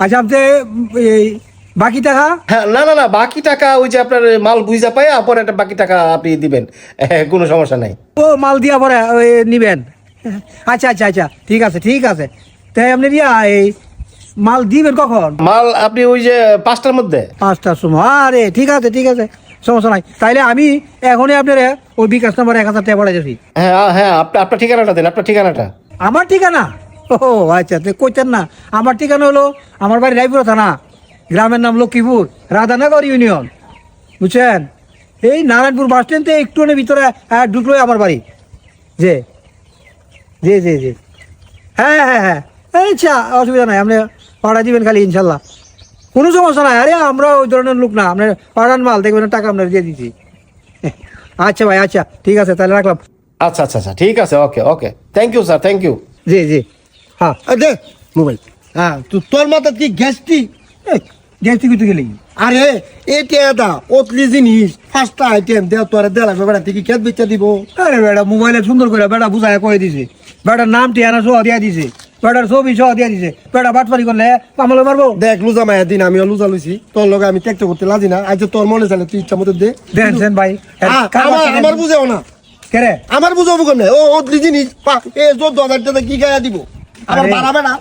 আচ্ছা আপনি এই বাকি টাকা? হ্যাঁ, না না না, বাকি টাকা ওই যে আপনার মাল বুঝা পাই পরে একটা বাকি টাকা আপনি দিবেন, কোনো সমস্যা নাই। ও মাল দিয়া পরে ওই নিবেন? আচ্ছা আচ্ছা আচ্ছা, ঠিক আছে ঠিক আছে। তাই আপনি এই মাল দিবেন কখন? মাল আপনি ওই যে 5টার মধ্যে। 5টার সময়? আরে ঠিক আছে ঠিক আছে, সমস্যা নাই। তাইলে আমি এখনই আপনার ওই বিকাশ নাম্বার 1000 টাকা পড়ে যাচ্ছি। হ্যাঁ হ্যাঁ, আপনার ঠিকানাটা দেন, আপনার ঠিকানাটা। আমার ঠিকানা? ও আচ্ছা, তো কইতেন না। আমার ঠিকানা হলো আমার বাড়ি রায়পুর থানা, গ্রামের নাম লক্ষ্মীপুর, রাধানগর ইউনিয়ন, বুঝছেন? এই নারায়ণপুর বাস স্ট্যান্ড থেকে একটু ভিতরে ঢুকলোই আমার বাড়ি। জি জি জি জি, হ্যাঁ হ্যাঁ হ্যাঁ, আচ্ছা অসুবিধা নাই, আপনি অর্ডার দিবেন খালি, ইনশাল্লাহ কোনো সমস্যা নাই। আরে আমরা ওই ধরনের লোক না, আপনার অর্ডার মাল দেখবেন, টাকা আপনার দিয়ে দিচ্ছি। আচ্ছা ভাই, আচ্ছা ঠিক আছে, তাহলে রাখলাম। আচ্ছা আচ্ছা আচ্ছা, ঠিক আছে, okay okay, thank you sir, thank you. জি জি, হ্যাঁ। দে মোবাইল। হ্যাঁ, তোর মাথা কি গ্যাস্ট্রিক? গ্যাস্ট্রিক হইতে গেলি? আরে এটা অতলি জিনিস, 5টা আইটেম দে, তোরা দেলা বেড়া থেকে খেত বেচা দিব। আরে বেটা মোবাইলে সুন্দর করে বেটা বুঝায় কয়ে দিছে, বেটার নাম ঠিকানা সহ দিয়া দিছে, বেটার ছবি সহ দিয়া দিছে। বেটা বাটপারি করলে কামলে মারবো। দেখ লুজা মায়া দিন, আমিও লুজা লইছি, তোর লগে আমি ত্যাগ করতে লাজি না। আজ তোর মনে চাইলে তুই ইচ্ছা মতো দে। দেখছেন ভাই, আমার বুঝেও না, কেরে আমার বুঝাবো কেমনে? ও অতলি জিনিস এ 14,000 টাকা কি গায়া দিব? আমার আরে। বাড়া বেড়া।